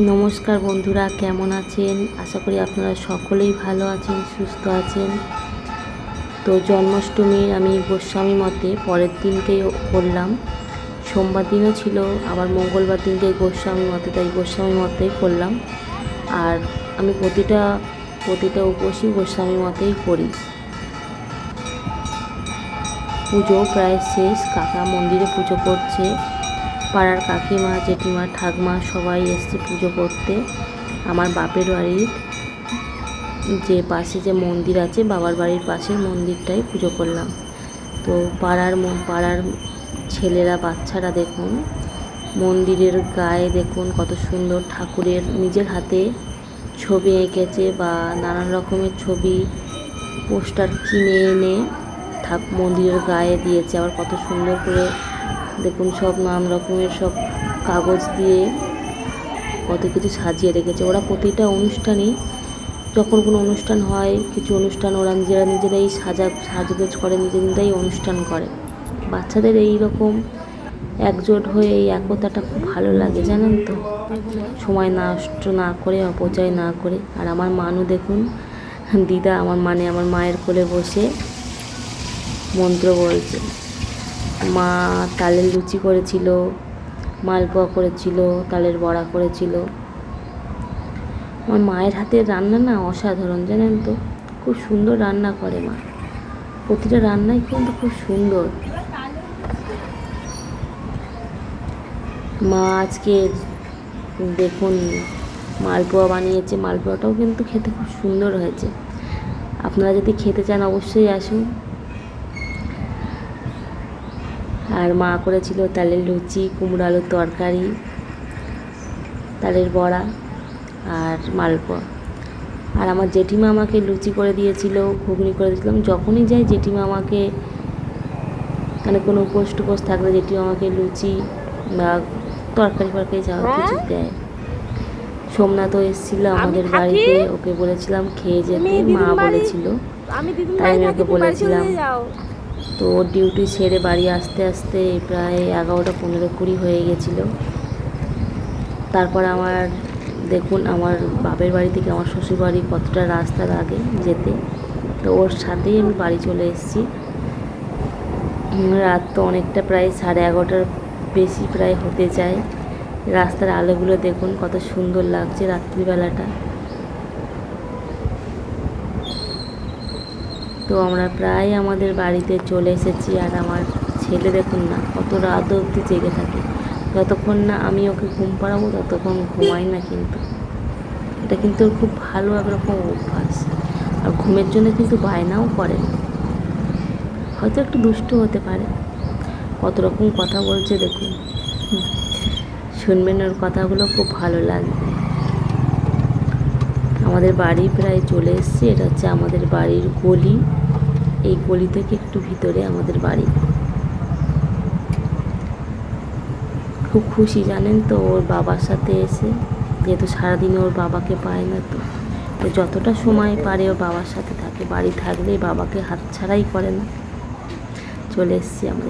নমস্কার বন্ধুরা, কেমন আছেন? আশা করি আপনারা সকলেই ভালো আছেন, সুস্থ আছেন। তো জন্মাষ্টমীর আমি গোস্বামী মতে পরের দিনকেই করলাম। সোমবার দিনও ছিল, আবার মঙ্গলবার দিনকে গোস্বামী মতে, তাই গোস্বামী মতেই করলাম। আর আমি প্রতিটা উপোসই গোস্বামী মতেই করি। পুজো প্রায় শেষ, কাকা মন্দিরে পুজো করছে। পাড়ার কাকিমা, জেঠিমা, ঠাকমা সবাই এসছে পুজো করতে। আমার বাপের বাড়ির যে পাশে যে মন্দির আছে, বাবার বাড়ির পাশের মন্দিরটাই পুজো করলাম। তো পাড়ার ছেলেরা, বাচ্চারা দেখুন মন্দিরের গায়ে দেখুন কত সুন্দর ঠাকুরের নিজের হাতে ছবি এঁকেছে, বা নানান রকমের ছবি পোস্টার কিনে এনে মন্দিরের গায়ে দিয়েছে। আবার কত সুন্দর করে দেখুন সব নানান রকমের সব কাগজ দিয়ে কত কিছু সাজিয়ে রেখেছে। ওরা প্রতিটা অনুষ্ঠানই, যখন কোনো অনুষ্ঠান হয়, কিছু অনুষ্ঠান ওরা নিজেরাই সাজগোজ করে, নিজেরাই অনুষ্ঠান করে। বাচ্চাদের এই রকম একজোট হয়ে এই একতাটা খুব ভালো লাগে, জানেন তো। সময় নষ্ট না করে, অপচয় না করে। আর আমার মানু দেখুন, দিদা আমার মায়ের কোলে বসে মন্ত্র বলছে। মা তালের লুচি করেছিল, মালপোয়া করেছিল, তালের বড়া করেছিল। আমার মায়ের হাতের রান্না না অসাধারণ, জানেন তো। খুব সুন্দর রান্না করে মা, প্রতিটা রান্নাই কিন্তু খুব সুন্দর। মা আজকে দেখুন মালপোয়া বানিয়েছে, মালপোয়াটাও কিন্তু খেতে খুব সুন্দর হয়েছে। আপনারা যদি খেতে চান অবশ্যই আসুন। আর মা করেছিল তালের লুচি, কুমড়ো আলুর তরকারি, তালের বড়া আর মালপোয়া। আর আমার জেঠিমা আমাকে লুচি করে দিয়েছিল, ঘুগনি করে দিয়েছিলাম। যখনই যাই জেঠিমা আমাকে, মানে কোনো উপোস টুপোস থাকলে জেঠিমা আমাকে লুচি বা তরকারি যা কিছু দেয়। সোমনাথও এসেছিল আমাদের বাড়িতে, ওকে বলেছিলাম খেয়ে যেতে, মা বলেছিল, তাই আমি ওকে বলেছিলাম। তো ওর ডিউটি সেরে বাড়ি আসতে আসতে প্রায় 11টা 15-20 হয়ে গেছিলো। তারপর দেখুন আমার বাপের বাড়ি থেকে আমার শ্বশুরবাড়ি কতটা রাস্তা লাগে যেতে। তো ওর সাথেই আমি বাড়ি চলে এসেছি। রাত তো অনেকটা, প্রায় 11:30 বেশি প্রায় হতে যায়। রাস্তার আলোগুলো দেখুন কত সুন্দর লাগছে রাত্রিবেলাটা। তো আমরা প্রায় আমাদের বাড়িতে চলে এসেছি। আর আমার ছেলে দেখুন না কত রাত অবধি জেগে থাকে। যতক্ষণ না আমি ওকে ঘুম পাড়াবো ততক্ষণ ঘুমাই না। কিন্তু এটা কিন্তু ওর খুব ভালো একরকম অভ্যাস। আর ঘুমের জন্য কিন্তু বায়নাও করে, হয়তো একটু দুষ্ট হতে পারে। কত রকম কথা বলছে দেখুন, শুনবেন ওর কথাগুলো, খুব ভালো লাগবে। আমাদের বাড়ি প্রায় চলে এসেছি। এটা হচ্ছে আমাদের বাড়ির গলি। এই গলি থেকে একটু ভিতরে আমাদের বাড়ি। খুব খুশি, জানেন তো, ওর বাবার সাথে এসে। যেহেতু সারাদিন ওর বাবাকে পায় না, তো যতটা সময় পারে ওর বাবার সাথে থাকে। বাড়ি থাকলে বাবাকে হাতছাড়াই করে না। চলে এসেছি আমাদের